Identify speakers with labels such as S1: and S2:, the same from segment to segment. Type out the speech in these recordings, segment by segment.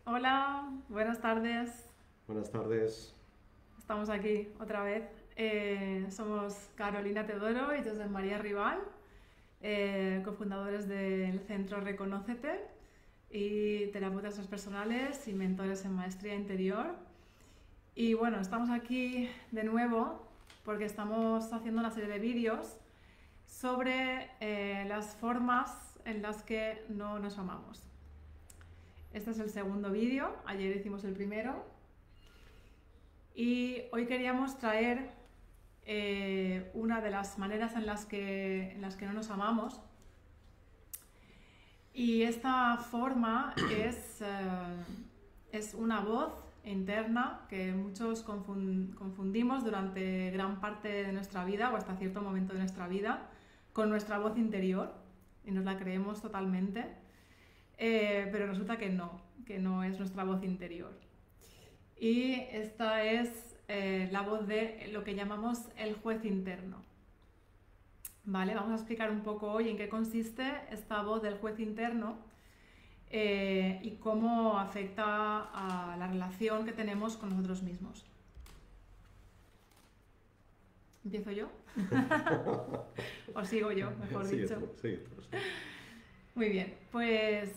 S1: Hola, buenas tardes.
S2: Buenas tardes.
S1: Estamos aquí otra vez. Somos Carolina Teodoro y José María Rival, cofundadores del Centro Reconócete y terapeutas transpersonales y mentores en maestría interior. Y bueno, estamos aquí de nuevo porque estamos haciendo una serie de vídeos sobre las formas en las que no nos amamos. Este es el segundo vídeo, ayer hicimos el primero. Y hoy queríamos traer una de las maneras en las que no nos amamos. Y esta forma es una voz interna que muchos confundimos durante gran parte de nuestra vida o hasta cierto momento de nuestra vida con nuestra voz interior y nos la creemos totalmente, pero resulta que no es nuestra voz interior. Y esta es la voz de lo que llamamos el juez interno. Vale, vamos a explicar un poco hoy en qué consiste esta voz del juez interno y cómo afecta a la relación que tenemos con nosotros mismos. ¿Empiezo yo? ¿O sigo yo, mejor dicho?
S2: Sí.
S1: Muy bien, pues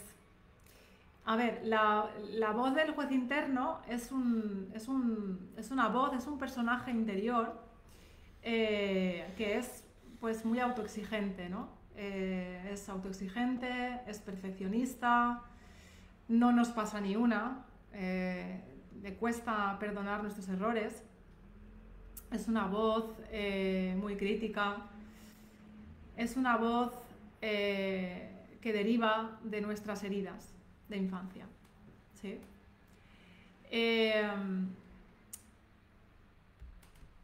S1: a ver, la voz del juez interno es una voz, es un personaje interior que es pues muy autoexigente, ¿no? Es autoexigente, es perfeccionista, no nos pasa ni una, le cuesta perdonar nuestros errores, es una voz muy crítica, es una voz que deriva de nuestras heridas de infancia, ¿sí?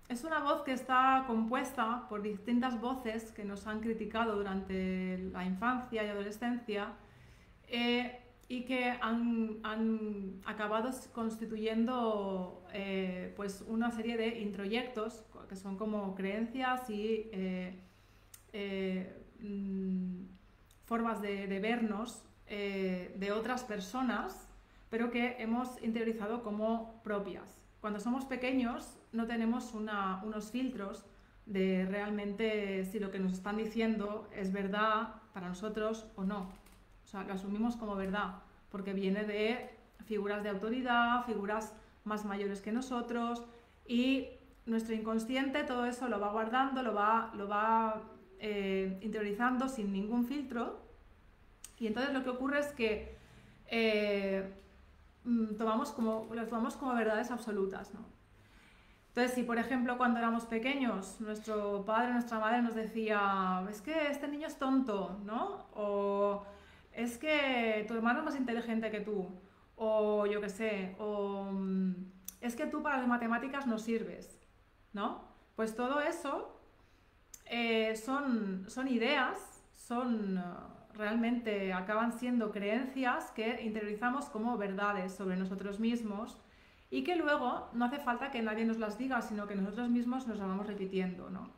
S1: Es una voz que está compuesta por distintas voces que nos han criticado durante la infancia y adolescencia y que han acabado constituyendo pues una serie de introyectos que son como creencias y formas de vernos de otras personas, pero que hemos interiorizado como propias. Cuando somos pequeños no tenemos unos filtros de realmente si lo que nos están diciendo es verdad para nosotros o no. O sea, lo asumimos como verdad, porque viene de figuras de autoridad, figuras más mayores que nosotros, y nuestro inconsciente todo eso lo va guardando, lo va interiorizando sin ningún filtro, y entonces lo que ocurre es que lo tomamos como verdades absolutas, ¿no? Entonces, si por ejemplo cuando éramos pequeños nuestro padre o nuestra madre nos decía es que este niño es tonto, ¿no? O es que tu hermano es más inteligente que tú, o yo qué sé, o es que tú para las matemáticas no sirves, ¿no? Pues todo eso son ideas, realmente acaban siendo creencias que interiorizamos como verdades sobre nosotros mismos y que luego no hace falta que nadie nos las diga, sino que nosotros mismos nos las vamos repitiendo, ¿no?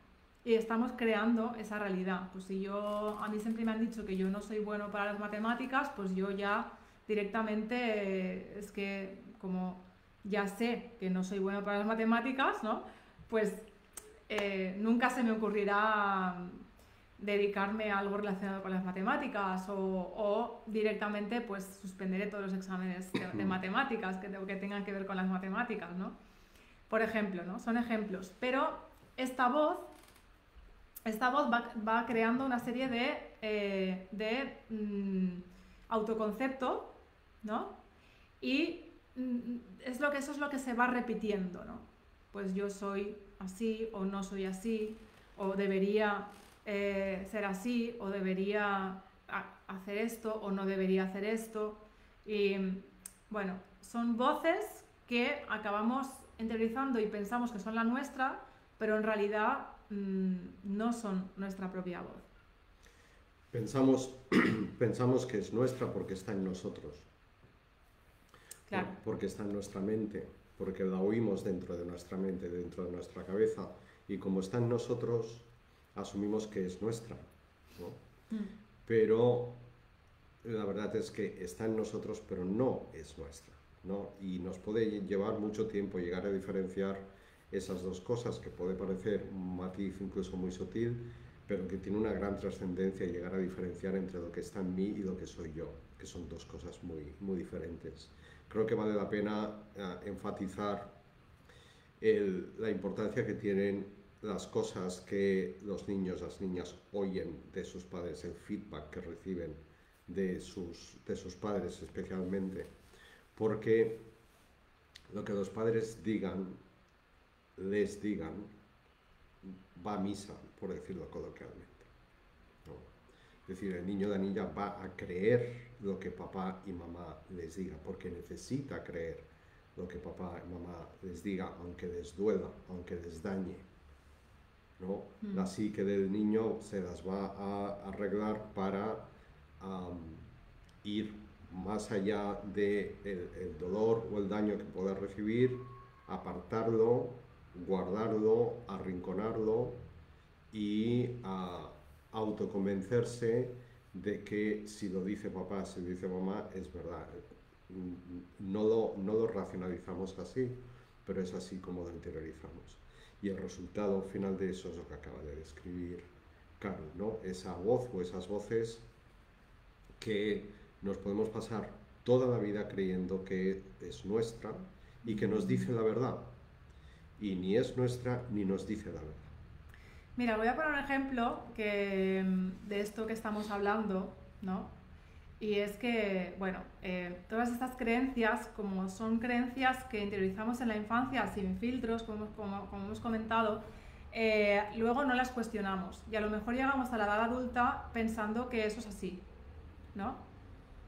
S1: Y estamos creando esa realidad. Pues si a mí siempre me han dicho que yo no soy bueno para las matemáticas, pues yo ya directamente es que como ya sé que no soy bueno para las matemáticas, ¿no? Pues nunca se me ocurrirá dedicarme a algo relacionado con las matemáticas o directamente pues suspenderé todos los exámenes de matemáticas que tengan que ver con las matemáticas, ¿no? Por ejemplo, ¿no? Son ejemplos. Pero esta voz va creando una serie de autoconcepto, ¿no? Y eso es lo que se va repitiendo, ¿no? Pues yo soy así o no soy así, o debería ser así, o debería hacer esto o no debería hacer esto. Y bueno, son voces que acabamos interiorizando y pensamos que son la nuestra, pero en realidad no son nuestra propia voz.
S2: Pensamos, pensamos que es nuestra porque está en nosotros,
S1: Claro.
S2: porque está en nuestra mente, porque la oímos dentro de nuestra mente, dentro de nuestra cabeza, y como está en nosotros, asumimos que es nuestra, ¿no? Pero la verdad es que está en nosotros, pero no es nuestra. ¿no? Y nos puede llevar mucho tiempo llegar a diferenciar esas dos cosas, que puede parecer un matiz incluso muy sutil, pero que tiene una gran trascendencia llegar a diferenciar entre lo que está en mí y lo que soy yo, que son dos cosas muy, muy diferentes. Creo que vale la pena enfatizar la importancia que tienen las cosas que los niños, las niñas oyen de sus padres, el feedback que reciben de sus padres especialmente, porque lo que los padres les digan, va a misa, por decirlo coloquialmente, ¿no? Es decir, el niño o la niña va a creer lo que papá y mamá les diga, porque necesita creer lo que papá y mamá les diga, aunque les duela, aunque les dañe, ¿no? La psique del niño se las va a arreglar para ir más allá del el dolor o el daño que pueda recibir, apartarlo, guardarlo, arrinconarlo y autoconvencerse de que si lo dice papá, si lo dice mamá, es verdad. No lo racionalizamos así, pero es así como lo interiorizamos. Y el resultado final de eso es lo que acaba de describir Carol, ¿no? Esa voz o esas voces que nos podemos pasar toda la vida creyendo que es nuestra y que nos dice la verdad. Y ni es nuestra ni nos dice la verdad.
S1: Mira, voy a poner un ejemplo de esto que estamos hablando, ¿no? Y es que, bueno, todas estas creencias, como son creencias que interiorizamos en la infancia sin filtros, como hemos comentado, luego no las cuestionamos. Y a lo mejor llegamos a la edad adulta pensando que eso es así, ¿no?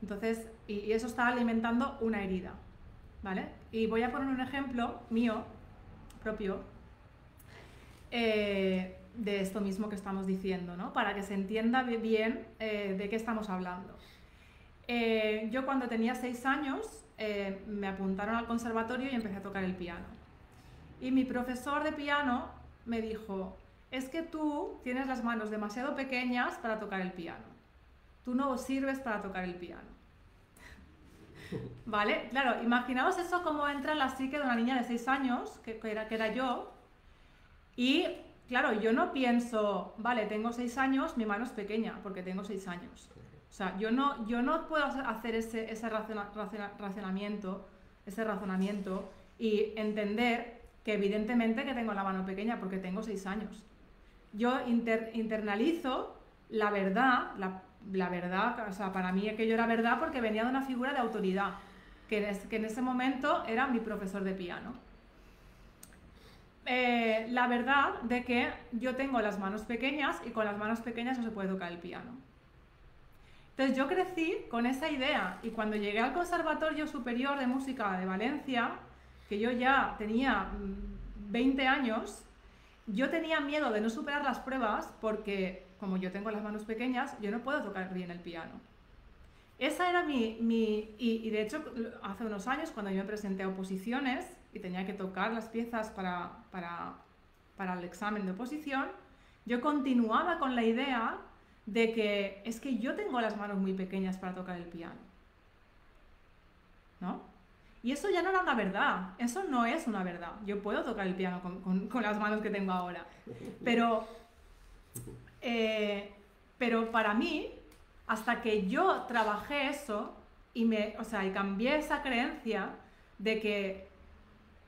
S1: Entonces, y eso está alimentando una herida, ¿vale? Y voy a poner un ejemplo mío, propio, de esto mismo que estamos diciendo, ¿no? Para que se entienda bien de qué estamos hablando. Yo cuando tenía 6 años me apuntaron al conservatorio y empecé a tocar el piano. Y mi profesor de piano me dijo, es que tú tienes las manos demasiado pequeñas para tocar el piano. Tú no sirves para tocar el piano. ¿Vale? Claro, imaginaos eso cómo entra en la psique de una niña de 6 años, que era yo. Y claro, yo no pienso, vale, tengo 6 años, mi mano es pequeña, porque tengo 6 años. O sea, yo no puedo hacer ese razonamiento y entender que evidentemente que tengo la mano pequeña porque tengo 6 años. Yo internalizo la verdad, la verdad, o sea, para mí aquello era verdad porque venía de una figura de autoridad, que en ese momento era mi profesor de piano. La verdad de que yo tengo las manos pequeñas y con las manos pequeñas no se puede tocar el piano. Entonces yo crecí con esa idea y cuando llegué al Conservatorio Superior de Música de Valencia, que yo ya tenía 20 años, yo tenía miedo de no superar las pruebas porque como yo tengo las manos pequeñas, yo no puedo tocar bien el piano. Esa era y de hecho hace unos años cuando yo me presenté a oposiciones y tenía que tocar las piezas para el examen de oposición, yo continuaba con la idea de que es que yo tengo las manos muy pequeñas para tocar el piano, ¿no? Y eso ya no era una verdad, eso no es una verdad. Yo puedo tocar el piano con las manos que tengo ahora, pero para mí, hasta que yo trabajé eso y cambié esa creencia de que,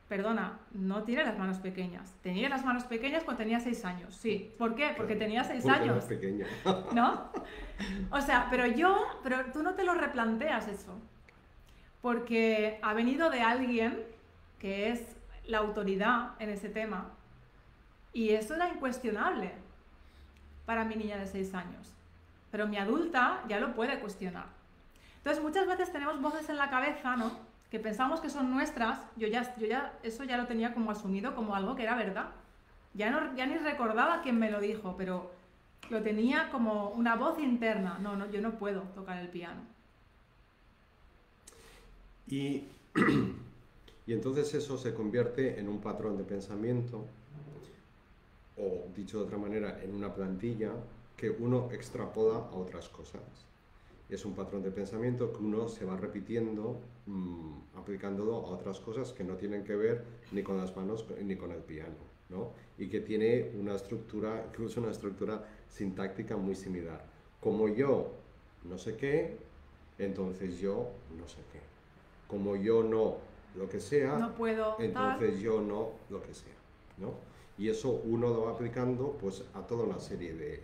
S1: perdona, no tiene las manos pequeñas. Tenía las manos pequeñas cuando tenía 6 años, sí. ¿Por qué? Porque tenía 6 años.
S2: Pequeña.
S1: ¿No? O sea, pero tú no te lo replanteas eso. Porque ha venido de alguien que es la autoridad en ese tema y eso era incuestionable para mi niña de 6 años. Pero mi adulta ya lo puede cuestionar. Entonces muchas veces tenemos voces en la cabeza, ¿no?, que pensamos que son nuestras. Yo ya eso ya lo tenía como asumido como algo que era verdad. Ya ni recordaba quién me lo dijo, pero lo tenía como una voz interna. No, yo no puedo tocar el piano.
S2: Y entonces eso se convierte en un patrón de pensamiento, o dicho de otra manera, en una plantilla que uno extrapola a otras cosas. es un patrón de pensamiento que uno se va repitiendo, aplicándolo a otras cosas que no tienen que ver ni con las manos ni con el piano, ¿no? Y que tiene una estructura, incluso una estructura sintáctica muy similar. Como yo no sé qué, entonces yo no sé qué. Como yo no lo que sea,
S1: No puedo tal.
S2: entonces yo no lo que sea, ¿no? Y eso uno lo va aplicando pues a toda una serie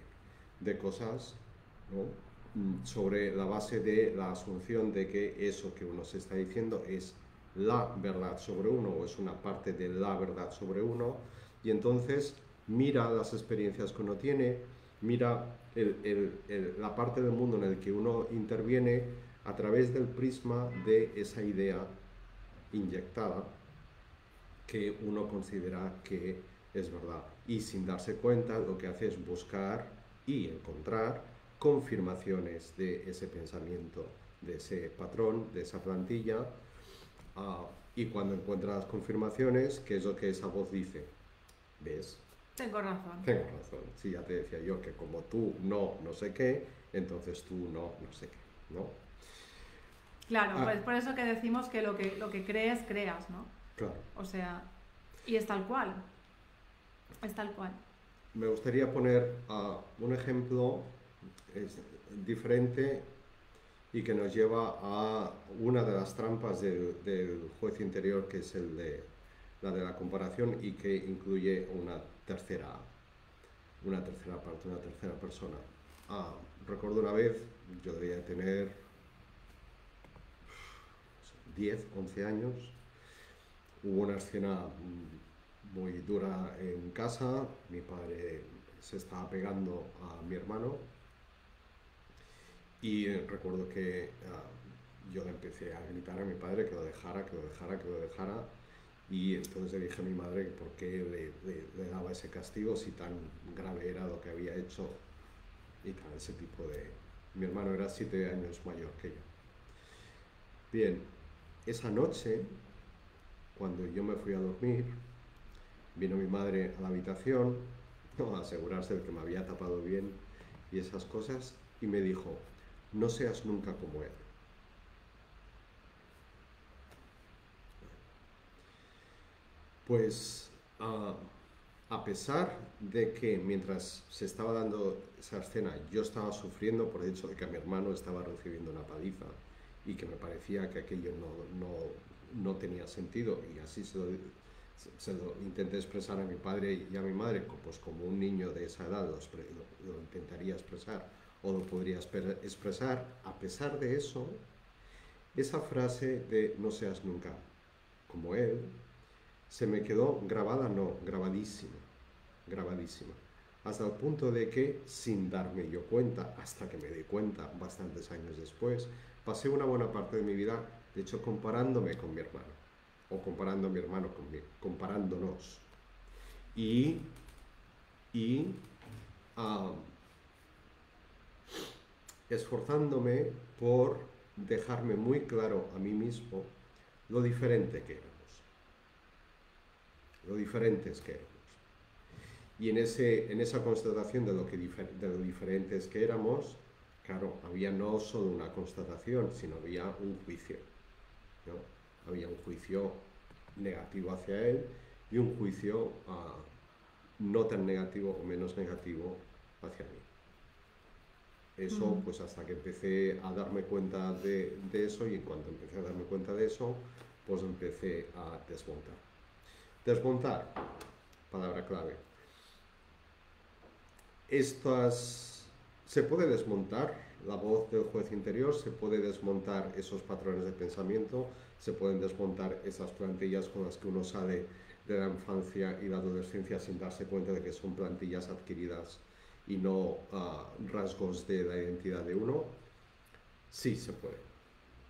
S2: de cosas, ¿no? Sobre la base de la asunción de que eso que uno se está diciendo es la verdad sobre uno o es una parte de la verdad sobre uno, y entonces mira las experiencias que uno tiene, mira la parte del mundo en el que uno interviene a través del prisma de esa idea inyectada que uno considera que es verdad. Y sin darse cuenta, lo que hace es buscar y encontrar confirmaciones de ese pensamiento, de ese patrón, de esa plantilla. Y cuando encuentra las confirmaciones, ¿qué es lo que esa voz dice? ¿Ves?
S1: Tengo razón.
S2: Tengo razón. Sí, ya te decía yo que como tú no sé qué, entonces tú no sé qué, ¿no?
S1: Claro, pues por eso que decimos que lo que crees, creas, ¿no?
S2: Claro.
S1: O sea, y es tal cual. Es tal cual.
S2: Me gustaría poner un ejemplo diferente y que nos lleva a una de las trampas del juez interior, que es la de la comparación, y que incluye una tercera parte, una tercera persona. Recuerdo una vez, yo debía tener 10, 11 años, hubo una escena muy dura en casa, mi padre se estaba pegando a mi hermano y recuerdo que yo le empecé a gritar a mi padre que lo dejara, que lo dejara, que lo dejara, y entonces le dije a mi madre que por qué le daba ese castigo si tan grave era lo que había hecho y tal, ese tipo de... Mi hermano era 7 años mayor que yo. Bien, esa noche, cuando yo me fui a dormir, vino mi madre a la habitación, ¿no?, a asegurarse de que me había tapado bien y esas cosas, y me dijo, no seas nunca como él. Pues a pesar de que mientras se estaba dando esa escena yo estaba sufriendo por el hecho de que mi hermano estaba recibiendo una paliza y que me parecía que aquello no tenía sentido, y así se lo intenté expresar a mi padre y a mi madre, pues como un niño de esa edad lo intentaría expresar o lo podría expresar. A pesar de eso, esa frase de no seas nunca como él se me quedó grabada, no, grabadísima, grabadísima, hasta el punto de que, sin darme yo cuenta, hasta que me di cuenta bastantes años después, pasé una buena parte de mi vida, de hecho, comparándome con mi hermano, o comparando a mi hermano conmigo, comparándonos, y esforzándome por dejarme muy claro a mí mismo lo diferente que éramos, lo diferentes que éramos. Y en esa constatación de lo diferentes que éramos, claro, había no solo una constatación, sino había un juicio, ¿no? Había un juicio negativo hacia él y un juicio no tan negativo o menos negativo hacia mí. Eso, pues hasta que empecé a darme cuenta de eso, y en cuanto empecé a darme cuenta de eso, pues empecé a desmontar. Desmontar, palabra clave. Se puede desmontar la voz del juez interior, se puede desmontar esos patrones de pensamiento, se pueden desmontar esas plantillas con las que uno sale de la infancia y la adolescencia sin darse cuenta de que son plantillas adquiridas y no rasgos de la identidad de uno. Sí, se puede,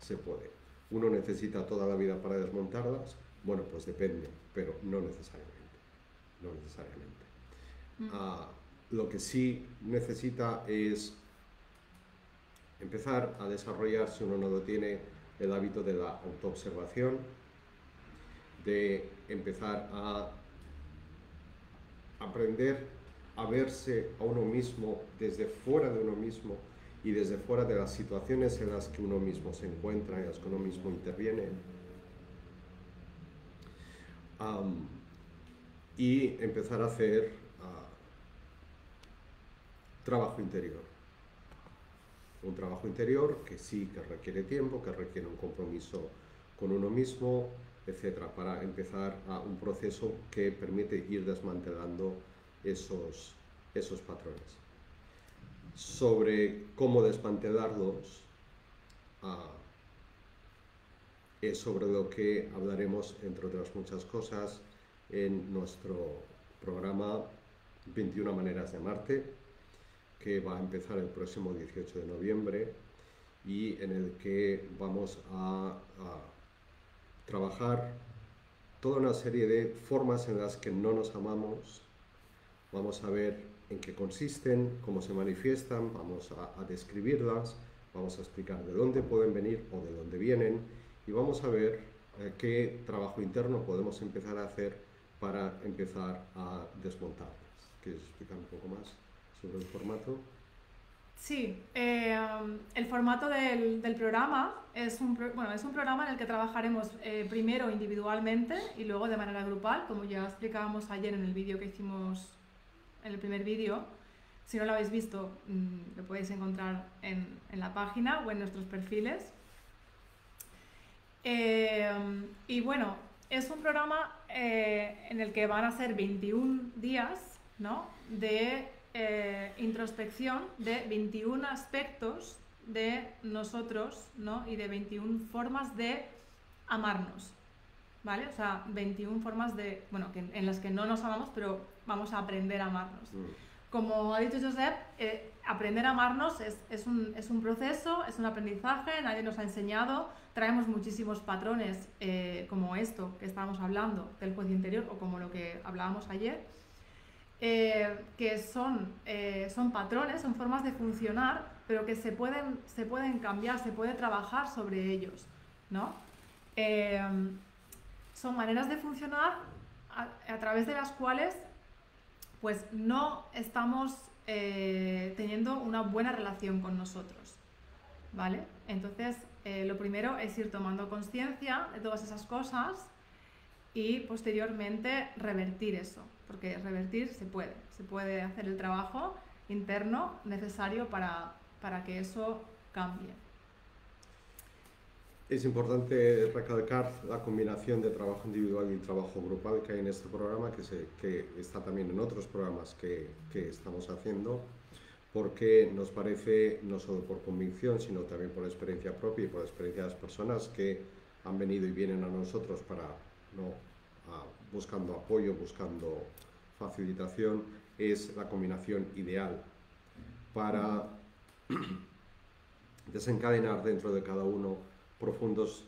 S2: se puede. ¿Uno necesita toda la vida para desmontarlas? Bueno, pues depende, pero no necesariamente. No necesariamente. Lo que sí necesita es empezar a desarrollar, si uno no lo tiene, el hábito de la autoobservación, de empezar a aprender a verse a uno mismo desde fuera de uno mismo y desde fuera de las situaciones en las que uno mismo se encuentra, en las que uno mismo interviene, y empezar a hacer trabajo interior. Un trabajo interior que sí que requiere tiempo, que requiere un compromiso con uno mismo, etcétera, para empezar a un proceso que permite ir desmantelando esos patrones. Sobre cómo desmantelarlos es sobre lo que hablaremos, entre otras muchas cosas, en nuestro programa 21 maneras de amarte, que va a empezar el próximo 18 de noviembre y en el que vamos a trabajar toda una serie de formas en las que no nos amamos. Vamos a ver en qué consisten, cómo se manifiestan, vamos a describirlas, vamos a explicar de dónde pueden venir o de dónde vienen y vamos a ver qué trabajo interno podemos empezar a hacer para empezar a desmontarlas. ¿Quieres explicar un poco más sobre el formato?
S1: Sí, el formato del programa es un programa en el que trabajaremos primero individualmente y luego de manera grupal, como ya explicábamos ayer en el vídeo que hicimos, en el primer vídeo. Si no lo habéis visto, lo podéis encontrar en la página o en nuestros perfiles. Y bueno, es un programa en el que van a ser 21 días, ¿no?, de introspección de 21 aspectos de nosotros, ¿no?, y de 21 formas de amarnos, ¿vale? O sea, 21 formas de, bueno, en las que no nos amamos, pero vamos a aprender a amarnos. Como ha dicho Josep, aprender a amarnos es un proceso, es un aprendizaje, nadie nos ha enseñado, traemos muchísimos patrones como esto que estábamos hablando del juez interior o como lo que hablábamos ayer, que son patrones, son formas de funcionar, pero que se pueden cambiar, se puede trabajar sobre ellos, ¿no? Son maneras de funcionar a través de las cuales pues no estamos teniendo una buena relación con nosotros, ¿vale? Entonces, lo primero es ir tomando conciencia de todas esas cosas y posteriormente revertir eso, porque revertir se puede hacer el trabajo interno necesario para que eso cambie.
S2: Es importante recalcar la combinación de trabajo individual y trabajo grupal que hay en este programa, que está también en otros programas que estamos haciendo, porque nos parece, no solo por convicción, sino también por experiencia propia y por experiencia de las personas que han venido y vienen a nosotros buscando apoyo, buscando facilitación, es la combinación ideal para desencadenar dentro de cada uno profundos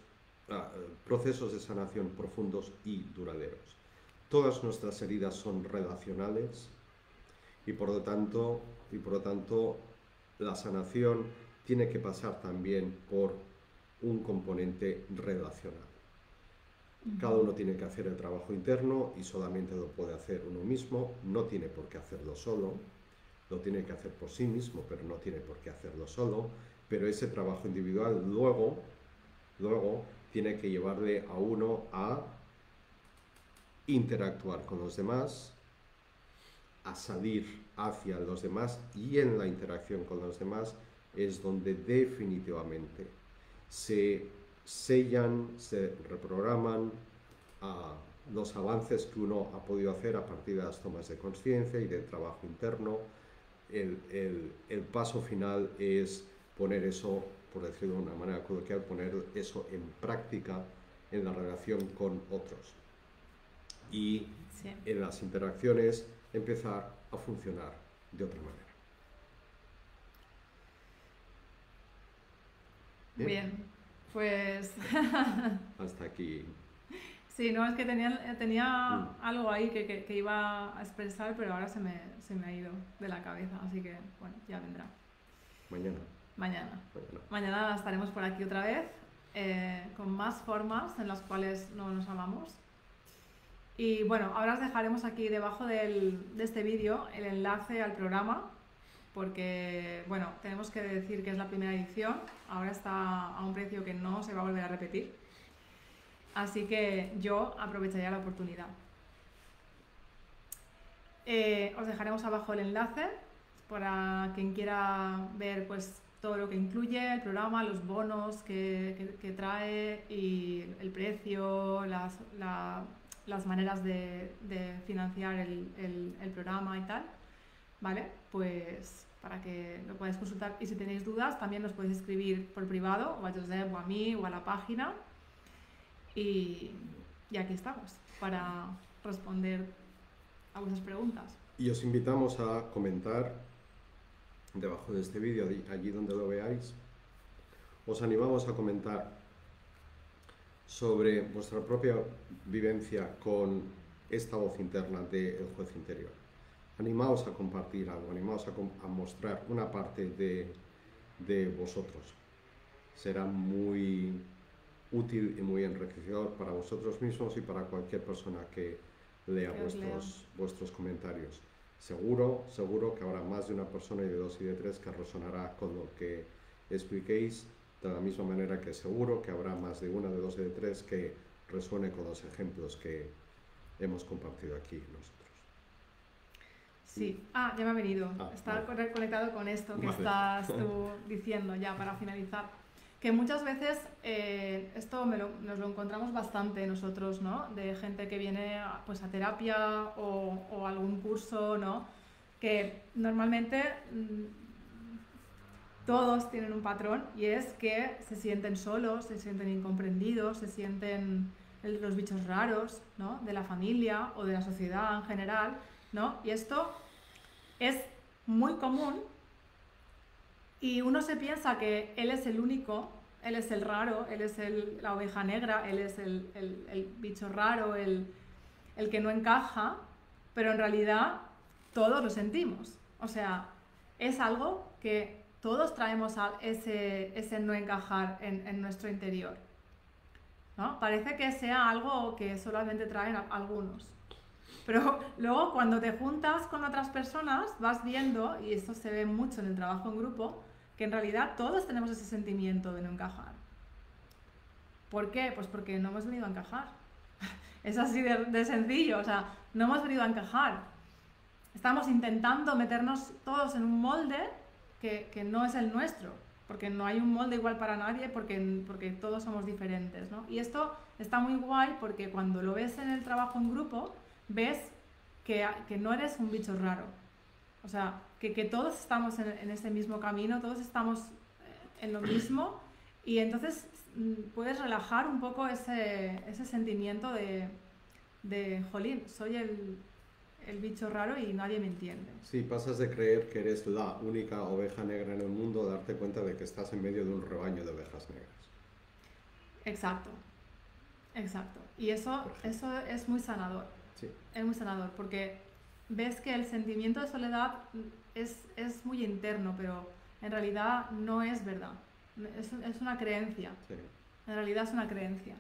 S2: procesos de sanación profundos y duraderos. Todas nuestras heridas son relacionales y por lo tanto la sanación tiene que pasar también por un componente relacional. Cada uno tiene que hacer el trabajo interno y solamente lo puede hacer uno mismo, no tiene por qué hacerlo solo, lo tiene que hacer por sí mismo, pero no tiene por qué hacerlo solo, pero ese trabajo individual luego tiene que llevarle a uno a interactuar con los demás, a salir hacia los demás, y en la interacción con los demás es donde definitivamente se sellan, se reprograman los avances que uno ha podido hacer a partir de las tomas de conciencia y del trabajo interno. El paso final es poner eso, por decirlo de una manera coloquial, poner eso en práctica en la relación con otros. Y sí, en las interacciones empezar a funcionar de otra manera.
S1: Bien, pues...
S2: Hasta aquí.
S1: Sí, no, es que tenía algo ahí que iba a expresar, pero ahora se me ha ido de la cabeza, así que, bueno, ya vendrá. Mañana estaremos por aquí otra vez, con más formas en las cuales no nos amamos. Y bueno, ahora os dejaremos aquí debajo de este vídeo el enlace al programa porque, bueno, tenemos que decir que es la primera edición, ahora está a un precio que no se va a volver a repetir, así que yo aprovecharía la oportunidad. Os dejaremos abajo el enlace para quien quiera ver pues todo lo que incluye el programa, los bonos que trae y el precio, las maneras de financiar el programa y tal, ¿vale? Pues para que lo podáis consultar, y si tenéis dudas también nos podéis escribir por privado, o a Josep o a mí o a la página, y aquí estamos para responder a vuestras preguntas.
S2: Y os invitamos a comentar debajo de este vídeo, allí donde lo veáis. Os animamos a comentar sobre vuestra propia vivencia con esta voz interna del juez interior. Animaos a compartir algo, animaos a mostrar una parte de vosotros. Será muy útil y muy enriquecedor para vosotros mismos y para cualquier persona que lea vuestros comentarios. Seguro que habrá más de una persona, y de dos y de tres, que resonará con lo que expliquéis, de la misma manera que seguro que habrá más de una, de dos y de tres que resuene con los ejemplos que hemos compartido aquí nosotros.
S1: Sí, ya me ha venido. Está
S2: vale.
S1: Conectado con esto que estás tú diciendo ya para finalizar. Que muchas veces esto nos lo encontramos bastante nosotros, ¿no? De gente que viene pues a terapia o algún curso, ¿no? Que normalmente todos tienen un patrón, y es que se sienten solos, se sienten incomprendidos, se sienten los bichos raros, ¿no? De la familia o de la sociedad en general, ¿no? Y esto es muy común. Y uno se piensa que él es el único, él es el raro, él es la oveja negra, él es el bicho raro, el que no encaja, pero en realidad todos lo sentimos. O sea, es algo que todos traemos ese no encajar en nuestro interior, ¿no? Parece que sea algo que solamente traen algunos. Pero luego cuando te juntas con otras personas vas viendo, y esto se ve mucho en el trabajo en grupo, que en realidad todos tenemos ese sentimiento de no encajar. ¿Por qué? Pues porque no hemos venido a encajar. Es así de sencillo, o sea, no hemos venido a encajar. Estamos intentando meternos todos en un molde que no es el nuestro, porque no hay un molde igual para nadie, porque todos somos diferentes, ¿no? Y esto está muy guay porque cuando lo ves en el trabajo en grupo, ves que no eres un bicho raro. O sea, que todos estamos en ese mismo camino, todos estamos en lo mismo, y entonces puedes relajar un poco ese sentimiento de jolín, soy el bicho raro y nadie me entiende.
S2: Sí, pasas de creer que eres la única oveja negra en el mundo a darte cuenta de que estás en medio de un rebaño de ovejas negras.
S1: Exacto. Y eso es muy sanador.
S2: Sí.
S1: Es muy sanador porque ves que el sentimiento de soledad es muy interno, pero en realidad no es verdad. Es una creencia.
S2: Sí.
S1: En realidad es una creencia.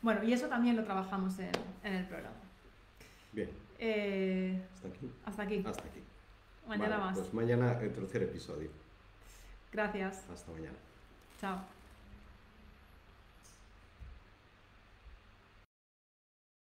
S1: Bueno, y eso también lo trabajamos en el programa.
S2: Bien.
S1: Hasta aquí.
S2: Hasta aquí.
S1: Mañana más.
S2: Pues mañana el tercer episodio.
S1: Gracias.
S2: Hasta mañana.
S1: Chao.